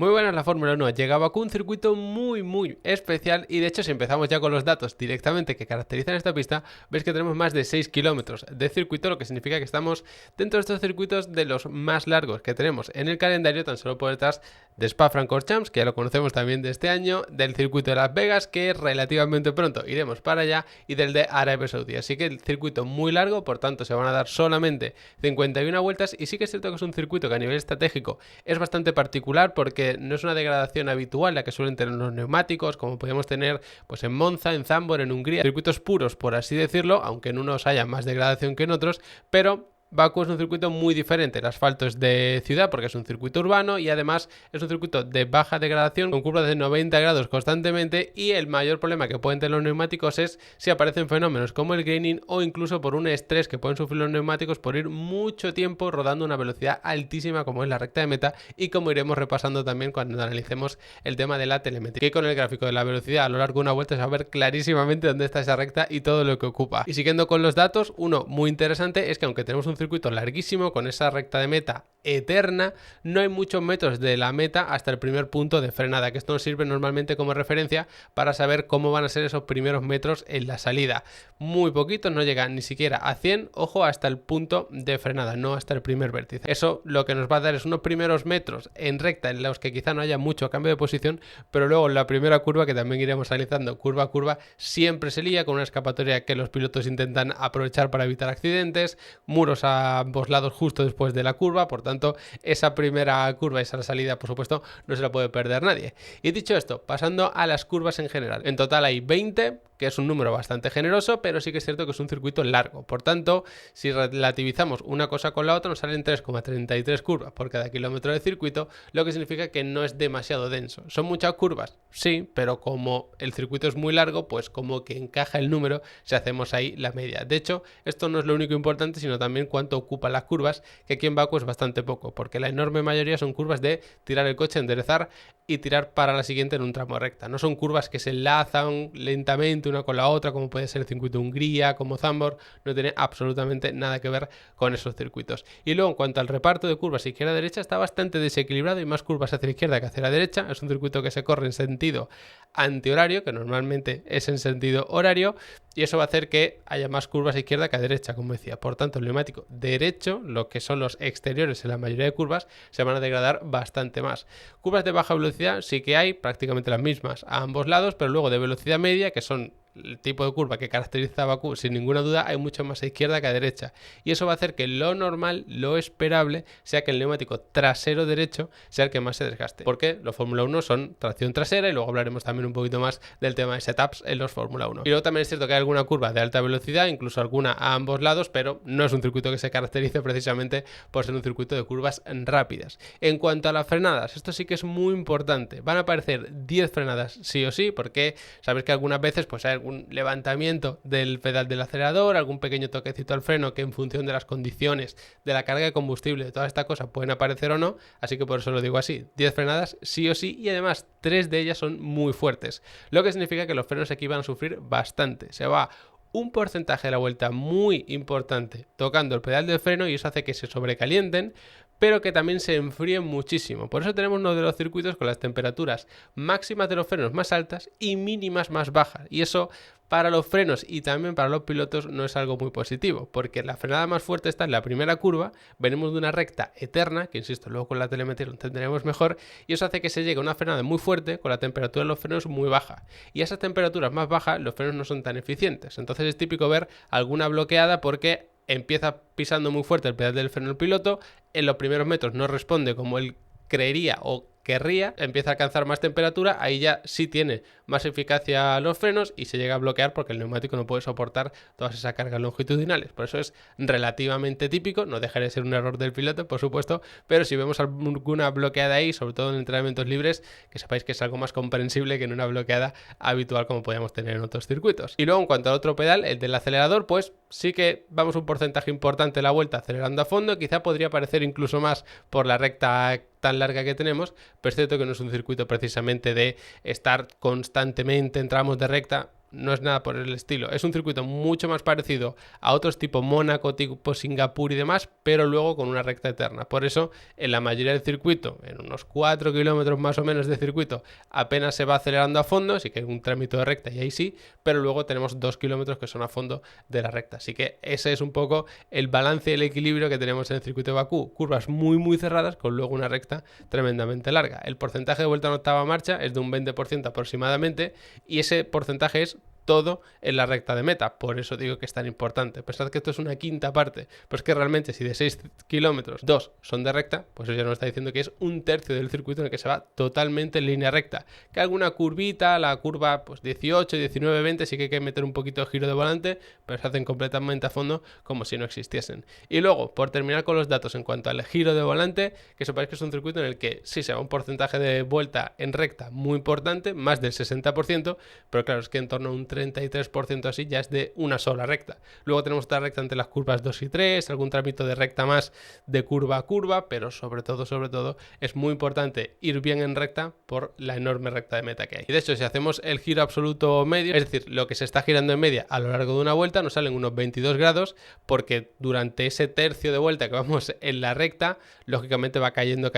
Muy buenas la Fórmula 1, llega a Bakú, un circuito muy especial y de hecho si empezamos ya con los datos directamente que caracterizan esta pista, veis que tenemos más de 6 kilómetros de circuito, lo que significa que estamos dentro de estos circuitos de los más largos que tenemos en el calendario, tan solo por detrás de Spa-Francorchamps, que ya lo conocemos también de este año, del circuito de Las Vegas, que relativamente pronto iremos para allá, y del de Arabia Saudí. Así que el circuito muy largo, por tanto se van a dar solamente 51 vueltas y sí que es cierto que es un circuito que a nivel estratégico es bastante particular porque no es una degradación habitual la que suelen tener los neumáticos, como podemos tener pues en Monza, en Zandvoort, en Hungría, circuitos puros por así decirlo, aunque en unos haya más degradación que en otros, pero Bakú es un circuito muy diferente. El asfalto es de ciudad porque es un circuito urbano y además es un circuito de baja degradación con curvas de 90 grados constantemente, y el mayor problema que pueden tener los neumáticos es si aparecen fenómenos como el graining o incluso por un estrés que pueden sufrir los neumáticos por ir mucho tiempo rodando a una velocidad altísima como es la recta de meta, y como iremos repasando también cuando analicemos el tema de la telemetría. Y con el gráfico de la velocidad a lo largo de una vuelta se va a ver clarísimamente dónde está esa recta y todo lo que ocupa. Y siguiendo con los datos, uno muy interesante es que aunque tenemos un circuito larguísimo con esa recta de meta eterna, no hay muchos metros de la meta hasta el primer punto de frenada, que esto nos sirve normalmente como referencia para saber cómo van a ser esos primeros metros en la salida. Muy poquitos, no llegan ni siquiera a 100, ojo, hasta el punto de frenada, no hasta el primer vértice. Eso lo que nos va a dar es unos primeros metros en recta en los que quizá no haya mucho cambio de posición, pero luego en la primera curva, que también iremos analizando curva a curva, siempre se lía con una escapatoria que los pilotos intentan aprovechar para evitar accidentes, muros a ambos lados justo después de la curva, por tanto esa primera curva, esa salida por supuesto no se la puede perder nadie. Y dicho esto, pasando a las curvas en general, en total hay 20, que es un número bastante generoso, pero sí que es cierto que es un circuito largo, por tanto si relativizamos una cosa con la otra nos salen 3,33 curvas por cada kilómetro de circuito, lo que significa que no es demasiado denso. ¿Son muchas curvas? Sí, pero como el circuito es muy largo, pues como que encaja el número si hacemos ahí la media. De hecho, esto no es lo único importante, sino también cuánto ocupan las curvas, que aquí en Bakú es bastante poco, porque la enorme mayoría son curvas de tirar el coche, enderezar y tirar para la siguiente en un tramo recta. No son curvas que se enlazan lentamente una con la otra, como puede ser el circuito de Hungría, como Zandvoort, no tiene absolutamente nada que ver con esos circuitos. Y luego en cuanto al reparto de curvas izquierda-derecha, está bastante desequilibrado y más curvas hacia la izquierda que hacia la derecha. Es un circuito que se corre en sentido antihorario, que normalmente es en sentido horario, y eso va a hacer que haya más curvas a izquierda que a derecha, como decía. Por tanto, el neumático derecho, lo que son los exteriores en la mayoría de curvas, se van a degradar bastante más. Curvas de baja velocidad sí que hay, prácticamente las mismas a ambos lados, pero luego de velocidad media, que son el tipo de curva que caracteriza a Bakú, sin ninguna duda hay mucho más a izquierda que a derecha, y eso va a hacer que lo normal, lo esperable, sea que el neumático trasero derecho sea el que más se desgaste, porque los Fórmula 1 son tracción trasera, y luego hablaremos también un poquito más del tema de setups en los Fórmula 1. Y luego también es cierto que hay alguna curva de alta velocidad, incluso alguna a ambos lados, pero no es un circuito que se caracterice precisamente por ser un circuito de curvas rápidas. En cuanto a las frenadas, esto sí que es muy importante, van a aparecer 10 frenadas sí o sí, porque sabéis que algunas veces pues hay algún levantamiento del pedal del acelerador, algún pequeño toquecito al freno que en función de las condiciones de la carga de combustible, de toda esta cosa, pueden aparecer o no, así que por eso lo digo así, 10 frenadas sí o sí, y además 3 de ellas son muy fuertes, lo que significa que los frenos aquí van a sufrir bastante, se va un porcentaje de la vuelta muy importante tocando el pedal del freno, y eso hace que se sobrecalienten, pero que también se enfríen muchísimo. Por eso tenemos uno de los circuitos con las temperaturas máximas de los frenos más altas y mínimas más bajas, y eso para los frenos y también para los pilotos no es algo muy positivo, porque la frenada más fuerte está en la primera curva, venimos de una recta eterna, que insisto, luego con la telemetría lo entenderemos mejor, y eso hace que se llegue a una frenada muy fuerte con la temperatura de los frenos muy baja, y a esas temperaturas más bajas los frenos no son tan eficientes, entonces es típico ver alguna bloqueada porque empieza pisando muy fuerte el pedal del freno el piloto, en los primeros metros no responde como él creería o querría, empieza a alcanzar más temperatura, ahí ya sí tiene más eficacia los frenos y se llega a bloquear porque el neumático no puede soportar todas esas cargas longitudinales. Por eso es relativamente típico, no dejaría de ser un error del piloto, por supuesto, pero si vemos alguna bloqueada ahí, sobre todo en entrenamientos libres, que sepáis que es algo más comprensible que en una bloqueada habitual como podríamos tener en otros circuitos. Y luego en cuanto al otro pedal, el del acelerador, pues sí que vamos un porcentaje importante de la vuelta acelerando a fondo, quizá podría parecer incluso más por la recta tan larga que tenemos, pero es cierto que no es un circuito precisamente de estar constantemente en tramos de recta no es nada por el estilo. Es un circuito mucho más parecido a otros tipo Mónaco, tipo Singapur y demás, pero luego con una recta eterna. Por eso, en la mayoría del circuito, en unos 4 kilómetros más o menos de circuito, apenas se va acelerando a fondo, así que hay un trámite de recta y ahí sí, pero luego tenemos 2 kilómetros que son a fondo de la recta. Así que ese es un poco el balance y el equilibrio que tenemos en el circuito de Bakú. Curvas muy cerradas con luego una recta tremendamente larga. El porcentaje de vuelta en octava marcha es de un 20% aproximadamente y ese porcentaje es todo en la recta de meta, por eso digo que es tan importante. Pensad que esto es una quinta parte, pues que realmente si de 6 kilómetros 2 son de recta, pues eso ya nos está diciendo que es un tercio del circuito en el que se va totalmente en línea recta. Que alguna curvita, la curva pues 18, 19, 20, sí que hay que meter un poquito de giro de volante, pero se hacen completamente a fondo como si no existiesen. Y luego, por terminar con los datos en cuanto al giro de volante, que sepáis que es un circuito en el que sí se va un porcentaje de vuelta en recta muy importante, más del 60%, pero claro, es que en torno a un 33% así ya es de una sola recta. Luego tenemos otra recta entre las curvas 2 y 3, algún trámite de recta más de curva a curva, pero sobre todo es muy importante ir bien en recta por la enorme recta de meta que hay. Y de hecho, si hacemos el giro absoluto medio, es decir, lo que se está girando en media a lo largo de una vuelta, nos salen unos 22 grados, porque durante ese tercio de vuelta que vamos en la recta, lógicamente va cayendo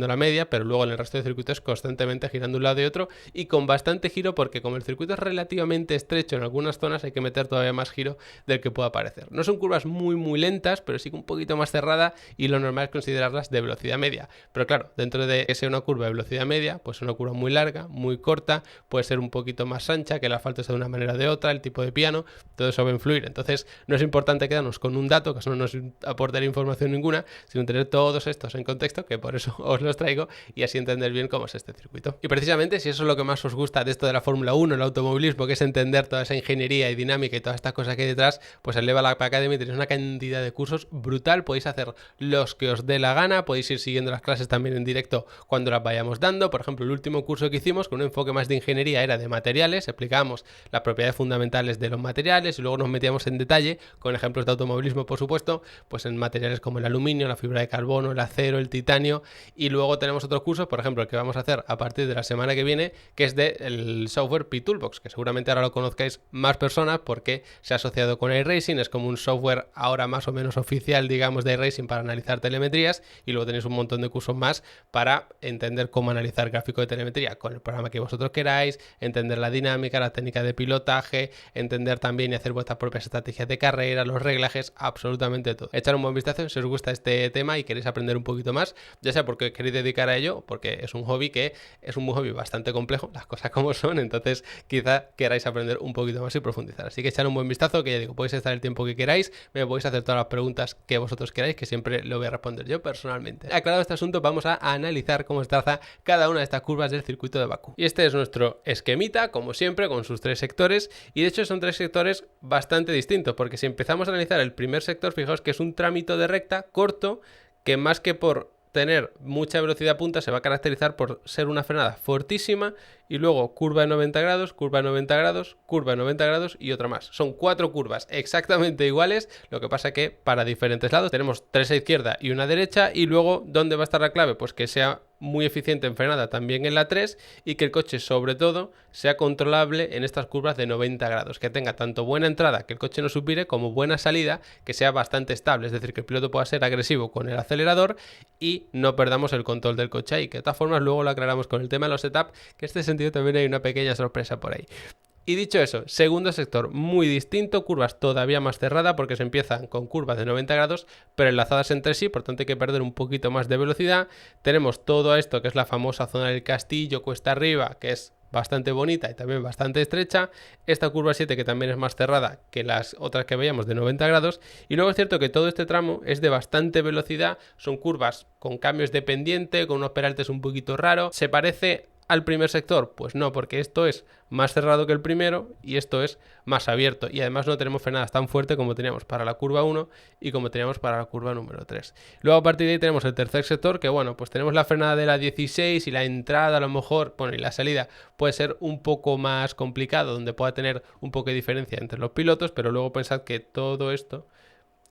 la media, pero luego en el resto del circuito es constantemente girando un lado y otro y con bastante giro, porque como el circuito es relativamente estrecho en algunas zonas, hay que meter todavía más giro del que pueda parecer. No son curvas muy lentas, pero sí que un poquito más cerrada y lo normal es considerarlas de velocidad media. Pero claro, dentro de que sea una curva de velocidad media, pues una curva muy larga, muy corta, puede ser un poquito más ancha, que el asfalto sea de una manera o de otra, el tipo de piano, todo eso va a influir. Entonces no es importante quedarnos con un dato, que eso no nos aportaría información ninguna, sino tener todos estos en contexto, que por eso os los traigo y así entender bien cómo es este circuito. Y precisamente si eso es lo que más os gusta de esto de la Fórmula 1, el automovilismo, que es entender toda esa ingeniería y dinámica y todas estas cosas que hay detrás, pues en Leva Lap Academy tenéis una cantidad de cursos brutal, podéis hacer los que os dé la gana, podéis ir siguiendo las clases también en directo cuando las vayamos dando. Por ejemplo, el último curso que hicimos con un enfoque más de ingeniería era de materiales, explicábamos las propiedades fundamentales de los materiales y luego nos metíamos en detalle con ejemplos de automovilismo, por supuesto, pues en materiales como el aluminio, la fibra de carbono, el acero, el titanio. Y luego tenemos otros cursos, por ejemplo, el que vamos a hacer a partir de la semana que viene, que es del software P-Toolbox, que seguramente ahora lo conozcáis más personas porque se ha asociado con iRacing, es como un software ahora más o menos oficial, digamos, de iRacing para analizar telemetrías, y luego tenéis un montón de cursos más para entender cómo analizar gráfico de telemetría con el programa que vosotros queráis, entender la dinámica, la técnica de pilotaje, entender también y hacer vuestras propias estrategias de carrera, los reglajes, absolutamente todo. Echar un buen vistazo si os gusta este tema y queréis aprender un poquito más, ya sea porque queréis dedicar a ello, porque es un hobby que es un hobby bastante complejo, las cosas como son, entonces quizá queráis aprender un poquito más y profundizar. Así que echar un buen vistazo, que ya digo, podéis estar el tiempo que queráis, me podéis hacer todas las preguntas que vosotros queráis, que siempre lo voy a responder yo personalmente. Aclarado este asunto, vamos a analizar cómo se traza cada una de estas curvas del circuito de Bakú. Y este es nuestro esquemita, como siempre, con sus 3 sectores, y de hecho son 3 sectores bastante distintos, porque si empezamos a analizar el primer sector, fijaos que es un trámite de recta corto, que más que por tener mucha velocidad punta se va a caracterizar por ser una frenada fortísima y luego curva de 90 grados, curva de 90 grados, curva de 90 grados y otra más. Son 4 curvas exactamente iguales, lo que pasa que para diferentes lados tenemos 3 a izquierda y una derecha, y luego ¿dónde va a estar la clave? Pues que sea muy eficiente en frenada también en la 3 y que el coche sobre todo sea controlable en estas curvas de 90 grados, que tenga tanto buena entrada, que el coche no supire, como buena salida, que sea bastante estable, es decir, que el piloto pueda ser agresivo con el acelerador y no perdamos el control del coche ahí, que de todas formas luego lo aclaramos con el tema de los setup, que en este sentido también hay una pequeña sorpresa por ahí. Y dicho eso, segundo sector muy distinto, curvas todavía más cerradas porque se empiezan con curvas de 90 grados pero enlazadas entre sí, por tanto hay que perder un poquito más de velocidad. Tenemos todo esto que es la famosa zona del castillo, cuesta arriba, que es bastante bonita y también bastante estrecha. Esta curva 7 que también es más cerrada que las otras que veíamos de 90 grados. Y luego es cierto que todo este tramo es de bastante velocidad, son curvas con cambios de pendiente, con unos peraltes un poquito raros. ¿Se parece al primer sector? Pues no, porque esto es más cerrado que el primero y esto es más abierto, y además no tenemos frenadas tan fuerte como teníamos para la curva 1 y como teníamos para la curva número 3. Luego a partir de ahí tenemos el tercer sector, que bueno, pues tenemos la frenada de la 16 y la entrada a lo mejor, bueno, y la salida puede ser un poco más complicado, donde pueda tener un poco de diferencia entre los pilotos, pero luego pensad que todo esto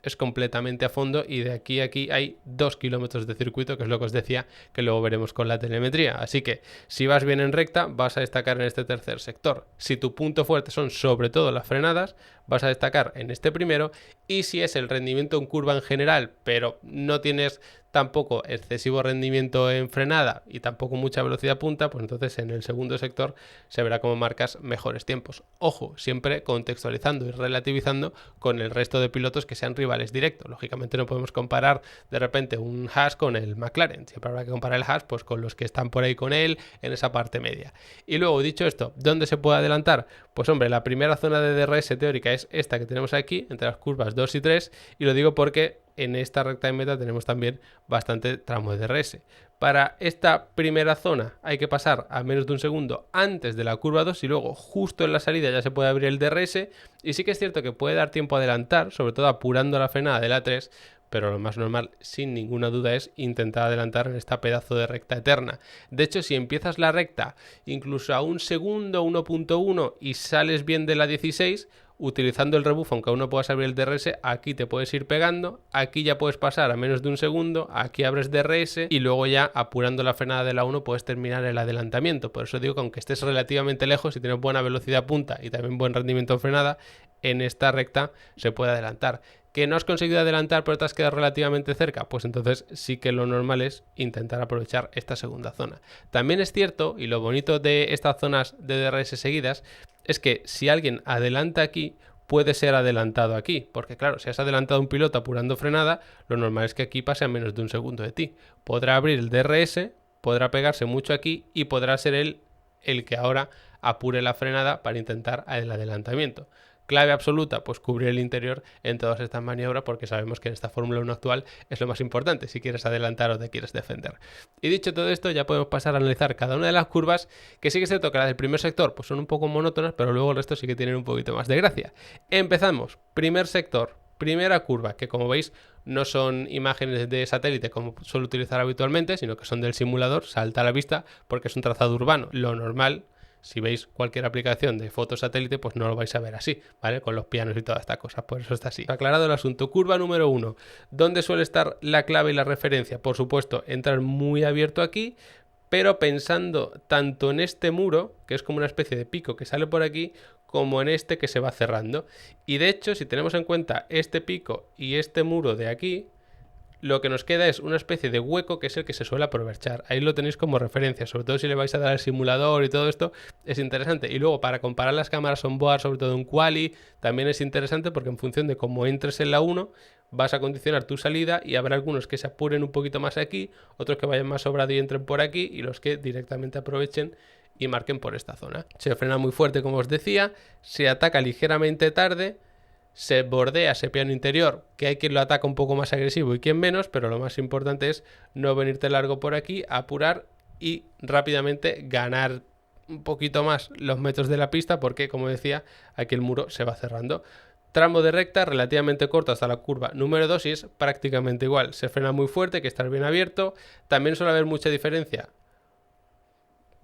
es completamente a fondo y de aquí a aquí hay 2 kilómetros de circuito, que es lo que os decía, que luego veremos con la telemetría. Así que si vas bien en recta, vas a destacar en este tercer sector. Si tu punto fuerte son sobre todo las frenadas, vas a destacar en este primero, y si es el rendimiento en curva en general, pero no tienes tampoco excesivo rendimiento en frenada y tampoco mucha velocidad punta, pues entonces en el segundo sector se verá cómo marcas mejores tiempos. Ojo, siempre contextualizando y relativizando con el resto de pilotos que sean rivales directos. Lógicamente no podemos comparar de repente un Haas con el McLaren, siempre habrá que comparar el Haas pues con los que están por ahí con él en esa parte media. Y luego, dicho esto, ¿dónde se puede adelantar? Pues hombre, la primera zona de DRS teórica es esta que tenemos aquí, entre las curvas 2 y 3, y lo digo porque en esta recta de meta tenemos también bastante tramo de DRS. Para esta primera zona hay que pasar a menos de un segundo antes de la curva 2 y luego justo en la salida ya se puede abrir el DRS, y sí que es cierto que puede dar tiempo a adelantar, sobre todo apurando la frenada de la 3, pero lo más normal, sin ninguna duda, es intentar adelantar en esta pedazo de recta eterna. De hecho, si empiezas la recta incluso a un segundo, 1.1, y sales bien de la 16, utilizando el rebufo, aunque aún no puedas abrir el DRS, aquí te puedes ir pegando, aquí ya puedes pasar a menos de un segundo, aquí abres DRS y luego ya apurando la frenada de la 1 puedes terminar el adelantamiento. Por eso digo que aunque estés relativamente lejos y tienes buena velocidad punta y también buen rendimiento en frenada, en esta recta se puede adelantar. ¿Que no has conseguido adelantar pero te has quedado relativamente cerca? Pues entonces sí que lo normal es intentar aprovechar esta segunda zona. También es cierto, y lo bonito de estas zonas de DRS seguidas, es que si alguien adelanta aquí, puede ser adelantado aquí, porque claro, si has adelantado un piloto apurando frenada, lo normal es que aquí pase a menos de un segundo de ti. Podrá abrir el DRS, podrá pegarse mucho aquí y podrá ser él el que ahora apure la frenada para intentar el adelantamiento. Clave absoluta, pues cubrir el interior en todas estas maniobras, porque sabemos que en esta Fórmula 1 actual es lo más importante si quieres adelantar o te quieres defender. Y dicho todo esto, ya podemos pasar a analizar cada una de las curvas, que sí que es cierto que las del primer sector pues son un poco monótonas, pero luego el resto sí que tienen un poquito más de gracia. Empezamos, primer sector, primera curva, que como veis no son imágenes de satélite como suelo utilizar habitualmente, sino que son del simulador, salta a la vista porque es un trazado urbano. Lo normal, si veis cualquier aplicación de foto satélite, pues no lo vais a ver así, ¿vale? Con los pianos y todas estas cosas, por eso está así. Aclarado el asunto, curva número 1. ¿Dónde suele estar la clave y la referencia? Por supuesto, entrar muy abierto aquí, pero pensando tanto en este muro, que es como una especie de pico que sale por aquí, como en este que se va cerrando. Y de hecho, si tenemos en cuenta este pico y este muro de aquí, lo que nos queda es una especie de hueco que es el que se suele aprovechar. Ahí lo tenéis como referencia, sobre todo si le vais a dar al simulador y todo esto, es interesante. Y luego para comparar las cámaras on-board, sobre todo en Quali, también es interesante porque en función de cómo entres en la 1, vas a condicionar tu salida y habrá algunos que se apuren un poquito más aquí, otros que vayan más sobrado y entren por aquí, y los que directamente aprovechen y marquen por esta zona. Se frena muy fuerte, como os decía, se ataca ligeramente tarde, se bordea ese piano interior, que hay quien lo ataca un poco más agresivo y quien menos, pero lo más importante es no venirte largo por aquí, apurar y rápidamente ganar un poquito más los metros de la pista, porque como decía, aquí el muro se va cerrando. Tramo de recta relativamente corto hasta la curva número 2 y es prácticamente igual. Se frena muy fuerte, hay que estar bien abierto. También suele haber mucha diferencia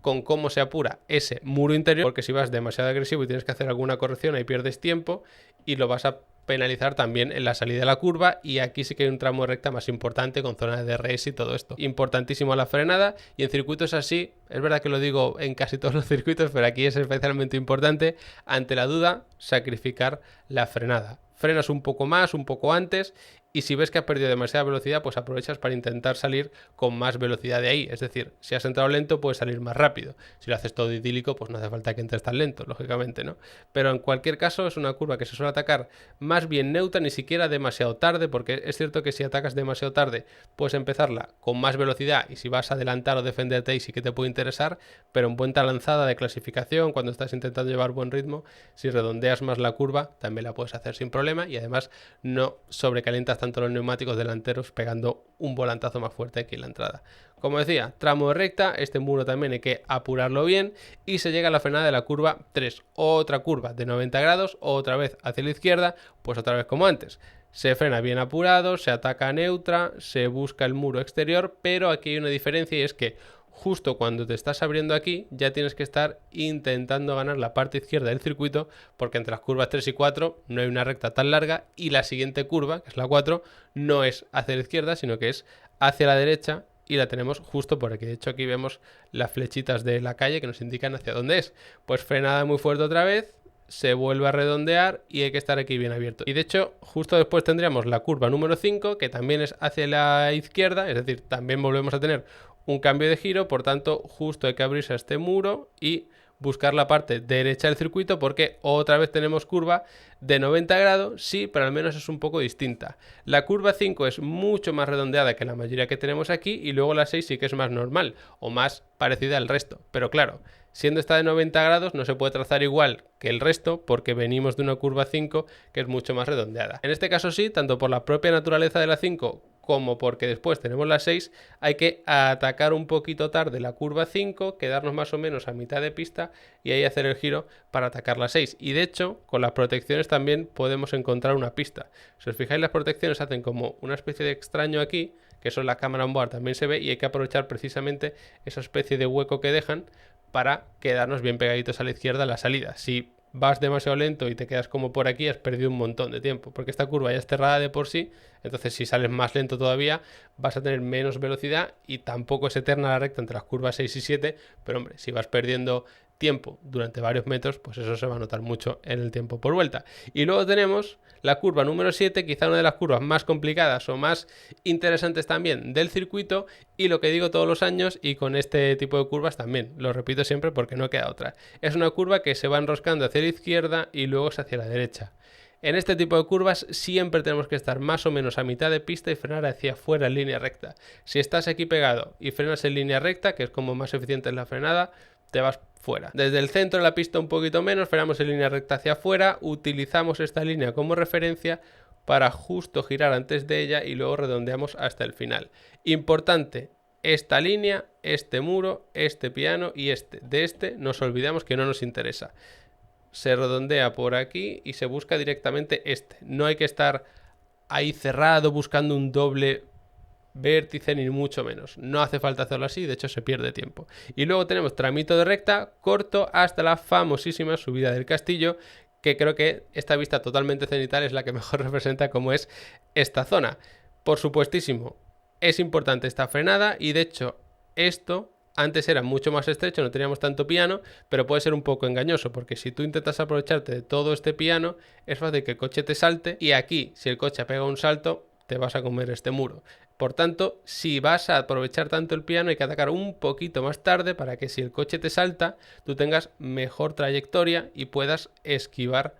con cómo se apura ese muro interior, porque si vas demasiado agresivo y tienes que hacer alguna corrección, ahí pierdes tiempo y lo vas a penalizar también en la salida de la curva, y aquí sí que hay un tramo de recta más importante con zona de DRS y todo esto. Importantísimo la frenada, y en circuitos así, es verdad que lo digo en casi todos los circuitos, pero aquí es especialmente importante, ante la duda, sacrificar la frenada. Frenas un poco más, un poco antes, y si ves que has perdido demasiada velocidad, pues aprovechas para intentar salir con más velocidad de ahí. Es decir, si has entrado lento, puedes salir más rápido. Si lo haces todo idílico, pues no hace falta que entres tan lento, lógicamente, ¿no? Pero en cualquier caso es una curva que se suele atacar más bien neutra, ni siquiera demasiado tarde, porque es cierto que si atacas demasiado tarde, puedes empezarla con más velocidad, y si vas a adelantar o defenderte ahí sí que te puede interesar, pero en buena lanzada de clasificación, cuando estás intentando llevar buen ritmo, si redondeas más la curva, también la puedes hacer sin problema, y además no sobrecalientas tanto los neumáticos delanteros pegando un volantazo más fuerte aquí en la entrada. Como decía, tramo de recta, este muro también hay que apurarlo bien, y se llega a la frenada de la curva 3, otra curva de 90 grados, otra vez hacia la izquierda, pues otra vez como antes. Se frena bien apurado, se ataca a neutra, se busca el muro exterior, pero aquí hay una diferencia, y es que justo cuando te estás abriendo aquí, ya tienes que estar intentando ganar la parte izquierda del circuito, porque entre las curvas 3 y 4 no hay una recta tan larga y la siguiente curva, que es la 4, no es hacia la izquierda, sino que es hacia la derecha y la tenemos justo por aquí. De hecho, aquí vemos las flechitas de la calle que nos indican hacia dónde es. Pues frenada muy fuerte otra vez, se vuelve a redondear y hay que estar aquí bien abierto. Y de hecho, justo después tendríamos la curva número 5, que también es hacia la izquierda, es decir, también volvemos a tener un cambio de giro, por tanto, justo hay que abrirse a este muro y buscar la parte derecha del circuito, porque otra vez tenemos curva de 90 grados, sí, pero al menos es un poco distinta. La curva 5 es mucho más redondeada que la mayoría que tenemos aquí, y luego la 6 sí que es más normal o más parecida al resto, pero claro, siendo esta de 90 grados no se puede trazar igual que el resto porque venimos de una curva 5 que es mucho más redondeada. En este caso sí, tanto por la propia naturaleza de la 5 como porque después tenemos la 6, hay que atacar un poquito tarde la curva 5, quedarnos más o menos a mitad de pista y ahí hacer el giro para atacar la 6. Y de hecho, con las protecciones también podemos encontrar una pista. Si os fijáis, las protecciones hacen como una especie de extraño aquí, que eso en la cámara on board también se ve, y hay que aprovechar precisamente esa especie de hueco que dejan para quedarnos bien pegaditos a la izquierda en la salida. Si vas demasiado lento y te quedas como por aquí, has perdido un montón de tiempo, porque esta curva ya es cerrada de por sí, entonces si sales más lento todavía vas a tener menos velocidad y tampoco es eterna la recta entre las curvas 6 y 7, pero hombre, si vas perdiendo tiempo durante varios metros, pues eso se va a notar mucho en el tiempo por vuelta. Y luego tenemos la curva número 7, quizá una de las curvas más complicadas o más interesantes también del circuito, y lo que digo todos los años y con este tipo de curvas también, lo repito siempre porque no queda otra. Es una curva que se va enroscando hacia la izquierda y luego hacia la derecha. En este tipo de curvas siempre tenemos que estar más o menos a mitad de pista y frenar hacia afuera en línea recta. Si estás aquí pegado y frenas en línea recta, que es como más eficiente en la frenada, te vas fuera. Desde el centro de la pista un poquito menos, frenamos en línea recta hacia afuera, utilizamos esta línea como referencia para justo girar antes de ella y luego redondeamos hasta el final. Importante, esta línea, este muro, este piano y este. De este nos olvidamos que no nos interesa. Se redondea por aquí y se busca directamente este. No hay que estar ahí cerrado buscando un doble vértice ni mucho menos. No hace falta hacerlo así, de hecho se pierde tiempo. Y luego tenemos tramito de recta corto hasta la famosísima subida del castillo, que creo que esta vista totalmente cenital es la que mejor representa cómo es esta zona. Por supuestísimo, es importante esta frenada y de hecho esto antes era mucho más estrecho, no teníamos tanto piano, pero puede ser un poco engañoso, porque si tú intentas aprovecharte de todo este piano, es fácil que el coche te salte y aquí, si el coche pega un salto, te vas a comer este muro. Por tanto, si vas a aprovechar tanto el piano, hay que atacar un poquito más tarde para que si el coche te salta, tú tengas mejor trayectoria y puedas esquivar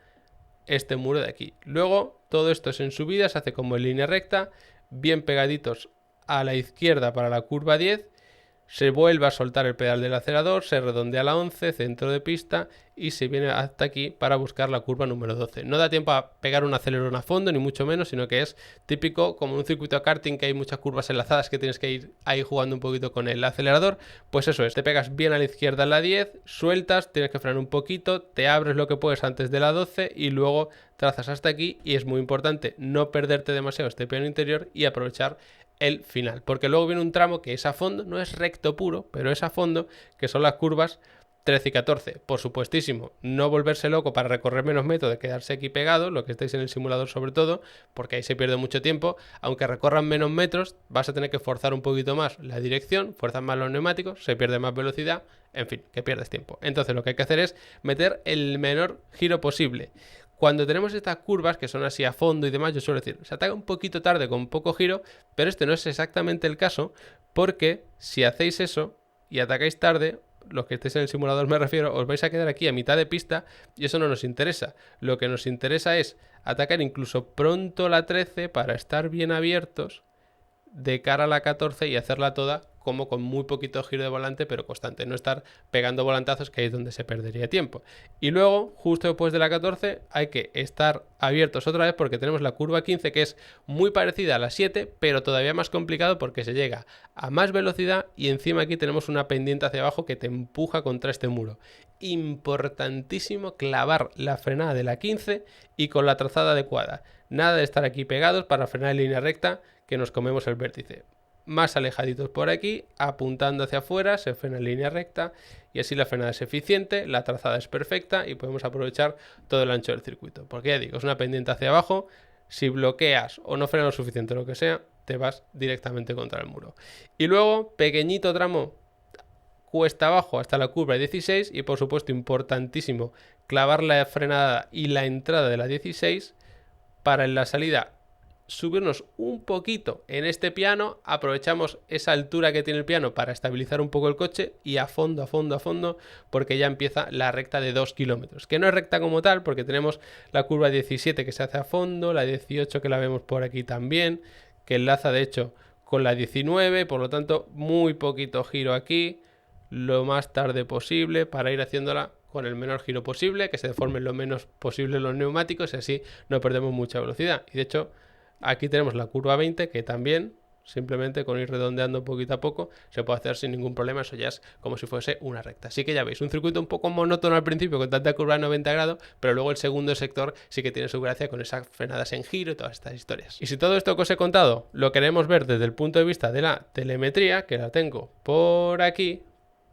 este muro de aquí. Luego, todo esto es en subida, se hace como en línea recta, bien pegaditos a la izquierda para la curva 10, se vuelve a soltar el pedal del acelerador, se redondea a la 11, centro de pista y se viene hasta aquí para buscar la curva número 12. No da tiempo a pegar un acelerón a fondo, ni mucho menos, sino que es típico como en un circuito de karting que hay muchas curvas enlazadas que tienes que ir ahí jugando un poquito con el acelerador. Pues eso es, te pegas bien a la izquierda en la 10, sueltas, tienes que frenar un poquito, te abres lo que puedes antes de la 12 y luego trazas hasta aquí, y es muy importante no perderte demasiado este piano interior y aprovechar el final, porque luego viene un tramo que es a fondo, no es recto puro, pero es a fondo, que son las curvas 13 y 14. Por supuestísimo, no volverse loco para recorrer menos metros, de quedarse aquí pegado, lo que estáis en el simulador sobre todo, porque ahí se pierde mucho tiempo. Aunque recorran menos metros, vas a tener que forzar un poquito más la dirección, fuerzas más los neumáticos, se pierde más velocidad, en fin, que pierdes tiempo. Entonces lo que hay que hacer es meter el menor giro posible. Cuando tenemos estas curvas que son así a fondo y demás, yo suelo decir, se ataca un poquito tarde con poco giro, pero este no es exactamente el caso, porque si hacéis eso y atacáis tarde, los que estéis en el simulador me refiero, os vais a quedar aquí a mitad de pista y eso no nos interesa. Lo que nos interesa es atacar incluso pronto la 13 para estar bien abiertos de cara a la 14 y hacerla toda como con muy poquito giro de volante, pero constante, no estar pegando volantazos, que ahí es donde se perdería tiempo. Y luego, justo después de la 14, hay que estar abiertos otra vez porque tenemos la curva 15, que es muy parecida a la 7, pero todavía más complicado porque se llega a más velocidad y encima aquí tenemos una pendiente hacia abajo que te empuja contra este muro. Importantísimo clavar la frenada de la 15 y con la trazada adecuada. Nada de estar aquí pegados para frenar en línea recta, que nos comemos el vértice. más alejaditos por aquí, apuntando hacia afuera, se frena en línea recta y así la frenada es eficiente, la trazada es perfecta y podemos aprovechar todo el ancho del circuito. Porque ya digo, es una pendiente hacia abajo, si bloqueas o no frenas lo suficiente o lo que sea, te vas directamente contra el muro. Y luego, pequeñito tramo cuesta abajo hasta la curva 16 y por supuesto importantísimo clavar la frenada y la entrada de la 16 para en la salida subirnos un poquito en este piano, aprovechamos esa altura que tiene el piano para estabilizar un poco el coche y a fondo, porque ya empieza la recta de 2 kilómetros, que no es recta como tal porque tenemos la curva 17 que se hace a fondo, la 18 que la vemos por aquí también, que enlaza de hecho con la 19, por lo tanto muy poquito giro aquí, lo más tarde posible para ir haciéndola con el menor giro posible, que se deformen lo menos posible los neumáticos y así no perdemos mucha velocidad. Y de hecho aquí tenemos la curva 20 que también simplemente con ir redondeando poquito a poco se puede hacer sin ningún problema, eso ya es como si fuese una recta. Así que ya veis, un circuito un poco monótono al principio con tanta curva de 90 grados, pero luego el segundo sector sí que tiene su gracia con esas frenadas en giro y todas estas historias. Y si todo esto que os he contado lo queremos ver desde el punto de vista de la telemetría, que la tengo por aquí,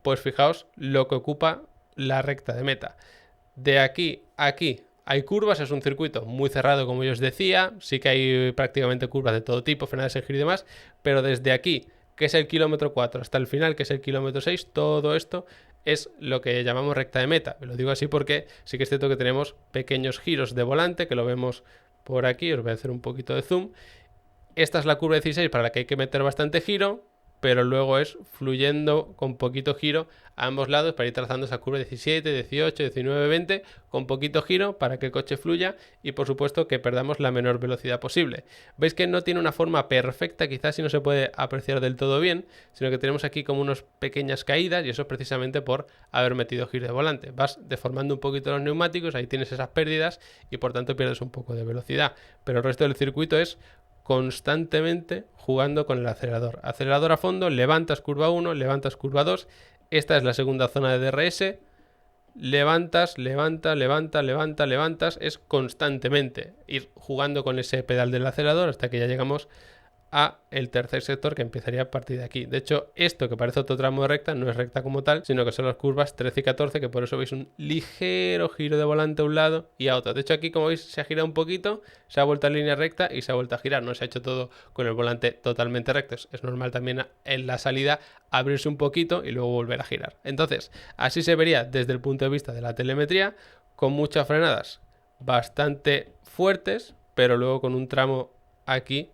pues fijaos lo que ocupa la recta de meta. De aquí a aquí hay curvas, es un circuito muy cerrado como yo os decía, sí que hay prácticamente curvas de todo tipo, frenadas en giro y demás, pero desde aquí, que es el kilómetro 4, hasta el final, que es el kilómetro 6, todo esto es lo que llamamos recta de meta. Lo digo así porque sí que es cierto que tenemos pequeños giros de volante, que lo vemos por aquí, os voy a hacer un poquito de zoom. Esta es la curva 16 para la que hay que meter bastante giro, pero luego es fluyendo con poquito giro a ambos lados para ir trazando esa curva 17, 18, 19, 20 con poquito giro para que el coche fluya y por supuesto que perdamos la menor velocidad posible. Veis que no tiene una forma perfecta, quizás si no se puede apreciar del todo bien, sino que tenemos aquí como unas pequeñas caídas y eso es precisamente por haber metido giro de volante. Vas deformando un poquito los neumáticos, ahí tienes esas pérdidas y por tanto pierdes un poco de velocidad, pero el resto del circuito es constantemente jugando con el acelerador. Acelerador a fondo, levantas curva 1, levantas curva 2. Esta es la segunda zona de DRS. Levantas, levantas. Es constantemente ir jugando con ese pedal del acelerador hasta que ya llegamos a el tercer sector que empezaría a partir de aquí. De hecho, esto que parece otro tramo de recta no es recta como tal, sino que son las curvas 13 y 14, que por eso veis un ligero giro de volante a un lado y a otro. De hecho, aquí como veis se ha girado un poquito, se ha vuelto a línea recta y se ha vuelto a girar. No se ha hecho todo con el volante totalmente recto. Es normal también en la salida abrirse un poquito y luego volver a girar. Entonces, así se vería desde el punto de vista de la telemetría, con muchas frenadas bastante fuertes, pero luego con un tramo aquí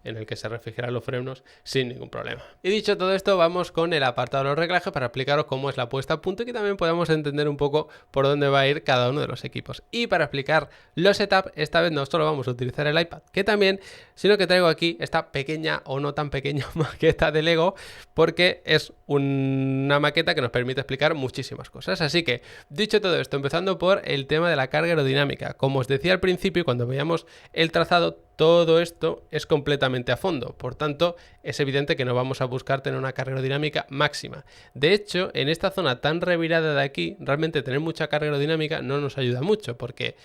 en el que se refrigeran los frenos sin ningún problema. Y dicho todo esto, vamos con el apartado de los reglajes para explicaros cómo es la puesta a punto y que también podamos entender un poco por dónde va a ir cada uno de los equipos. Y para explicar los setup, esta vez no solo vamos a utilizar el iPad, que también, sino que traigo aquí esta pequeña o no tan pequeña maqueta de Lego, porque es una maqueta que nos permite explicar muchísimas cosas. Así que, dicho todo esto, empezando por el tema de la carga aerodinámica. Como os decía al principio, cuando veíamos el trazado, todo esto es completamente a fondo, por tanto es evidente que no vamos a buscar tener una carga aerodinámica máxima. De hecho, en esta zona tan revirada de aquí, realmente tener mucha carga aerodinámica no nos ayuda mucho, porque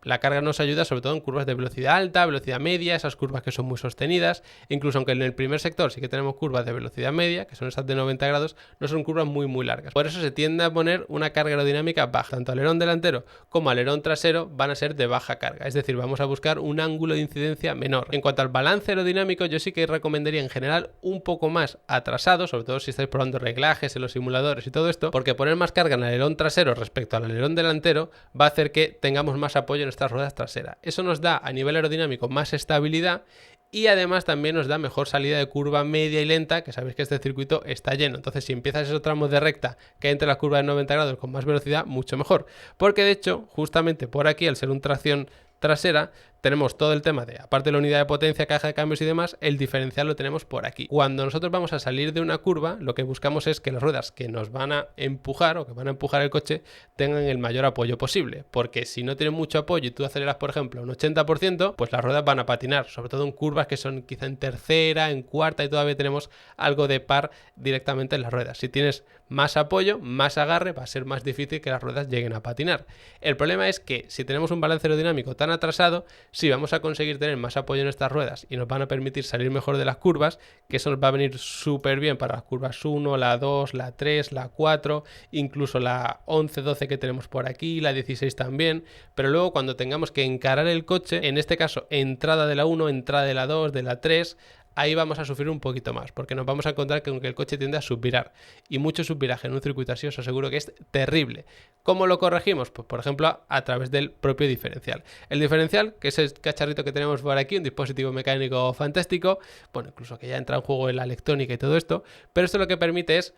la carga nos ayuda sobre todo en curvas de velocidad alta, velocidad media, esas curvas que son muy sostenidas, incluso aunque en el primer sector sí que tenemos curvas de velocidad media, que son esas de 90 grados, no son curvas muy largas. Por eso se tiende a poner una carga aerodinámica baja. Tanto alerón delantero como alerón trasero van a ser de baja carga, es decir, vamos a buscar un ángulo de incidencia menor. En cuanto al balance aerodinámico, yo sí que recomendaría en general un poco más atrasado, sobre todo si estáis probando reglajes en los simuladores y todo esto, porque poner más carga en el alerón trasero respecto al alerón delantero va a hacer que tengamos más apoyo en estas ruedas traseras. Eso nos da a nivel aerodinámico más estabilidad y además también nos da mejor salida de curva media y lenta, que sabéis que este circuito está lleno. Entonces, si empiezas esos tramos de recta que hay entre las curvas de 90 grados con más velocidad, mucho mejor. Porque de hecho, justamente por aquí, al ser un tracción trasera, tenemos todo el tema de, aparte de la unidad de potencia, caja de cambios y demás, el diferencial lo tenemos por aquí. Cuando nosotros vamos a salir de una curva, lo que buscamos es que las ruedas que nos van a empujar o que van a empujar el coche tengan el mayor apoyo posible, porque si no tienen mucho apoyo y tú aceleras, por ejemplo, un 80%, pues las ruedas van a patinar, sobre todo en curvas que son quizá en tercera, en cuarta y todavía tenemos algo de par directamente en las ruedas. Si tienes más apoyo, más agarre, va a ser más difícil que las ruedas lleguen a patinar. El problema es que si tenemos un balance aerodinámico tan atrasado, Sí, vamos a conseguir tener más apoyo en estas ruedas y nos van a permitir salir mejor de las curvas, que eso nos va a venir súper bien para las curvas 1, la 2, la 3, la 4, incluso la 11, 12 que tenemos por aquí, la 16 también, pero luego cuando tengamos que encarar el coche, en este caso entrada de la 1, entrada de la 2, de la 3, ahí vamos a sufrir un poquito más, porque nos vamos a encontrar que el coche tiende a subvirar, y mucho subviraje en un circuito así os aseguro que es terrible. ¿Cómo lo corregimos? Pues por ejemplo a través del propio diferencial. El diferencial, que es el cacharrito que tenemos por aquí, un dispositivo mecánico fantástico, bueno, incluso que ya entra en juego en la electrónica y todo esto, pero esto lo que permite es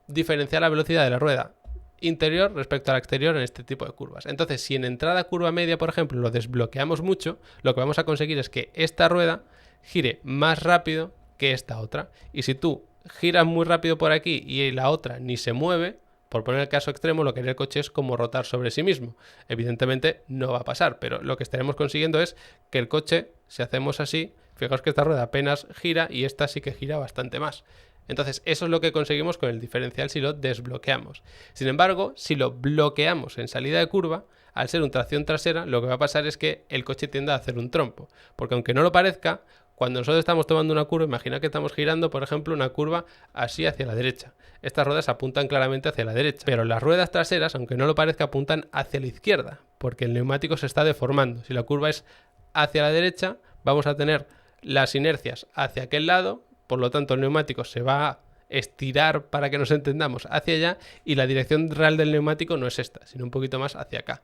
diferenciar la velocidad de la rueda interior respecto al exterior en este tipo de curvas. Entonces, si en entrada curva media, por ejemplo, lo desbloqueamos mucho, lo que vamos a conseguir es que esta rueda gire más rápido que esta otra. Y si tú giras muy rápido por aquí y la otra ni se mueve, por poner el caso extremo, lo que haría el coche es como rotar sobre sí mismo. Evidentemente no va a pasar, pero lo que estaremos consiguiendo es que el coche, si hacemos así, fijaos que esta rueda apenas gira y esta sí que gira bastante más. Entonces eso es lo que conseguimos con el diferencial si lo desbloqueamos. Sin embargo, si lo bloqueamos en salida de curva, al ser un tracción trasera, lo que va a pasar es que el coche tiende a hacer un trompo. Porque aunque no lo parezca, cuando nosotros estamos tomando una curva, imagina que estamos girando, por ejemplo, una curva así hacia la derecha. Estas ruedas apuntan claramente hacia la derecha, pero las ruedas traseras, aunque no lo parezca, apuntan hacia la izquierda, porque el neumático se está deformando. Si la curva es hacia la derecha, vamos a tener las inercias hacia aquel lado, por lo tanto el neumático se va a estirar, para que nos entendamos, hacia allá, y la dirección real del neumático no es esta, sino un poquito más hacia acá.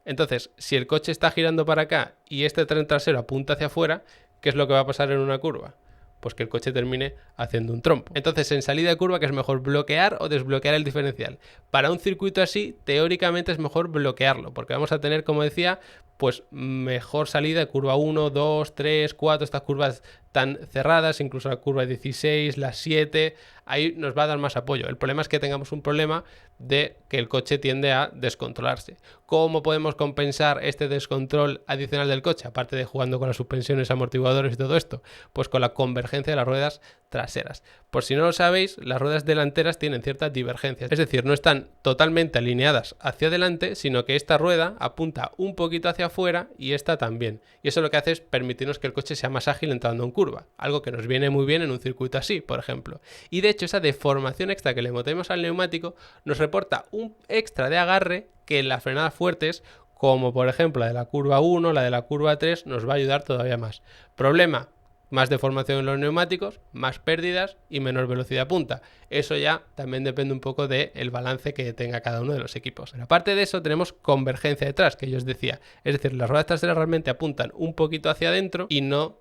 Entonces, si el coche está girando para acá y este tren trasero apunta hacia afuera, ¿qué es lo que va a pasar en una curva? Pues que el coche termine haciendo un trompo. Entonces, en salida de curva, ¿qué es mejor, bloquear o desbloquear el diferencial? Para un circuito así, teóricamente es mejor bloquearlo, porque vamos a tener, como decía, pues mejor salida de curva 1, 2, 3, 4, estas curvas tan cerradas, incluso la curva 16, la 7, ahí nos va a dar más apoyo. El problema es que tengamos un problema de que el coche tiende a descontrolarse. ¿Cómo podemos compensar este descontrol adicional del coche? Aparte de jugando con las suspensiones, amortiguadores y todo esto, pues con la convergencia de las ruedas traseras. Por si no lo sabéis, las ruedas delanteras tienen ciertas divergencias, es decir, no están totalmente alineadas hacia adelante, sino que esta rueda apunta un poquito hacia afuera y esta también. Y eso lo que hace es permitirnos que el coche sea más ágil entrando en curva, algo que nos viene muy bien en un circuito así, por ejemplo. Y de hecho, esa deformación extra que le metemos al neumático nos reporta un extra de agarre que en las frenadas fuertes, como por ejemplo la de la curva 1, la de la curva 3, nos va a ayudar todavía más. Problema: más deformación en los neumáticos, más pérdidas y menor velocidad punta. Eso ya también depende un poco del balance que tenga cada uno de los equipos. Pero aparte de eso tenemos convergencia detrás, que yo os decía. Es decir, las ruedas traseras realmente apuntan un poquito hacia adentro y no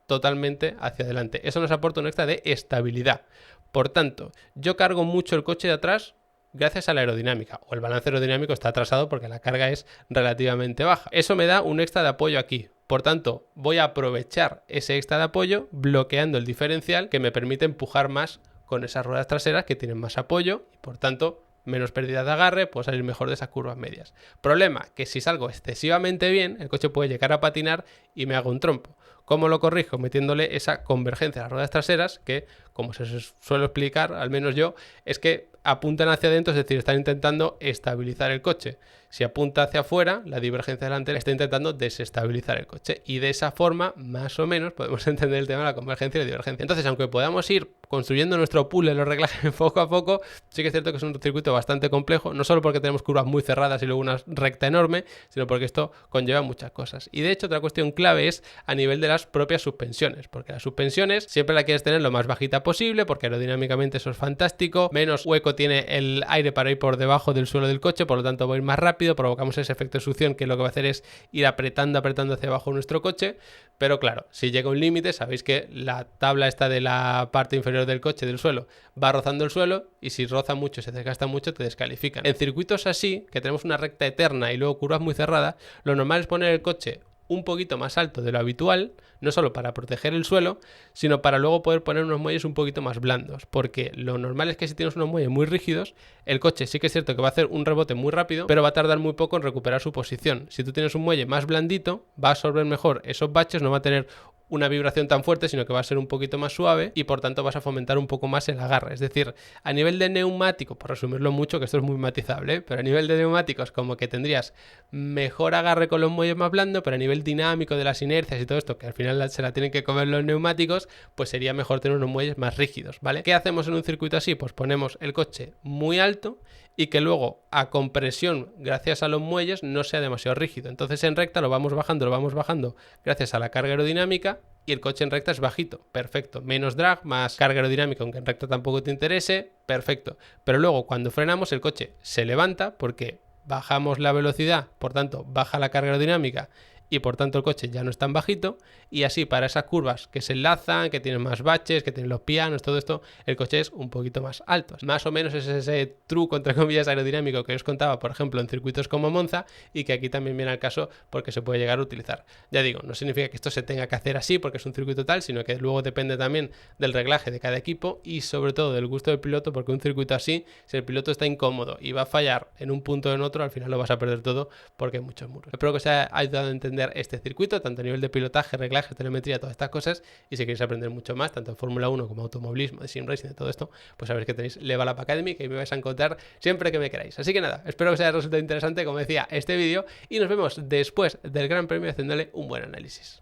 totalmente hacia adelante. Eso nos aporta un extra de estabilidad. Por tanto, yo cargo mucho el coche de atrás gracias a la aerodinámica, o el balance aerodinámico está atrasado porque la carga es relativamente baja. Eso me da un extra de apoyo aquí. Por tanto, voy a aprovechar ese extra de apoyo bloqueando el diferencial, que me permite empujar más con esas ruedas traseras que tienen más apoyo y por tanto menos pérdida de agarre, puedo salir mejor de esas curvas medias. Problema: que si salgo excesivamente bien, el coche puede llegar a patinar y me hago un trompo. ¿Cómo lo corrijo? Metiéndole esa convergencia a las ruedas traseras, que, como se suele explicar, al menos yo, es que apuntan hacia adentro, es decir, están intentando estabilizar el coche. Si apunta hacia afuera, la divergencia delantera está intentando desestabilizar el coche. Y de esa forma, más o menos, podemos entender el tema de la convergencia y la divergencia. Entonces, aunque podamos ir construyendo nuestro pool de los reglajes poco a poco, sí que es cierto que es un circuito bastante complejo, no solo porque tenemos curvas muy cerradas y luego una recta enorme, sino porque esto conlleva muchas cosas. Y de hecho, otra cuestión clave es a nivel de las propias suspensiones, porque las suspensiones siempre la quieres tener lo más bajita posible, porque aerodinámicamente eso es fantástico, menos hueco tiene el aire para ir por debajo del suelo del coche, por lo tanto va a ir más rápido, provocamos ese efecto de succión que lo que va a hacer es ir apretando hacia abajo nuestro coche. Pero claro, si llega un límite, sabéis que la tabla esta de la parte inferior del coche, del suelo, va rozando el suelo, y si roza mucho, se desgasta mucho, te descalifican. En circuitos así, que tenemos una recta eterna y luego curvas muy cerradas, lo normal es poner el coche un poquito más alto de lo habitual, no solo para proteger el suelo, sino para luego poder poner unos muelles un poquito más blandos, porque lo normal es que si tienes unos muelles muy rígidos, el coche sí que es cierto que va a hacer un rebote muy rápido, pero va a tardar muy poco en recuperar su posición. Si tú tienes un muelle más blandito, va a absorber mejor esos baches, no va a tener una vibración tan fuerte, sino que va a ser un poquito más suave y por tanto vas a fomentar un poco más el agarre. Es decir, a nivel de neumático, por resumirlo mucho, que esto es muy matizable, ¿eh? Pero a nivel de neumáticos como que tendrías mejor agarre con los muelles más blandos, pero a nivel dinámico de las inercias y todo esto, que al final se la tienen que comer los neumáticos, pues sería mejor tener unos muelles más rígidos, ¿vale? ¿Qué hacemos en un circuito así? Pues ponemos el coche muy alto y que luego a compresión gracias a los muelles no sea demasiado rígido. Entonces en recta lo vamos bajando gracias a la carga aerodinámica y el coche en recta es bajito, perfecto, menos drag, más carga aerodinámica, aunque en recta tampoco te interese, perfecto. Pero luego cuando frenamos el coche se levanta porque bajamos la velocidad, por tanto baja la carga aerodinámica y por tanto el coche ya no es tan bajito, y así para esas curvas que se enlazan, que tienen más baches, que tienen los pianos, todo esto, el coche es un poquito más alto. Más o menos es ese truco, entre comillas, aerodinámico que os contaba, por ejemplo, en circuitos como Monza, y que aquí también viene al caso porque se puede llegar a utilizar. Ya digo, no significa que esto se tenga que hacer así porque es un circuito tal, sino que luego depende también del reglaje de cada equipo y sobre todo del gusto del piloto, porque un circuito así, si el piloto está incómodo y va a fallar en un punto o en otro, al final lo vas a perder todo porque hay muchos muros. Espero que os haya ayudado a entender este circuito, tanto a nivel de pilotaje, reglaje, telemetría, todas estas cosas, y si queréis aprender mucho más, tanto en Fórmula 1 como automovilismo, de sim racing, de todo esto, pues sabéis que tenéis Level Up Academy, que me vais a encontrar siempre que me queráis. Así que nada, espero que os haya resultado interesante, como decía, este vídeo, y nos vemos después del Gran Premio haciéndole un buen análisis.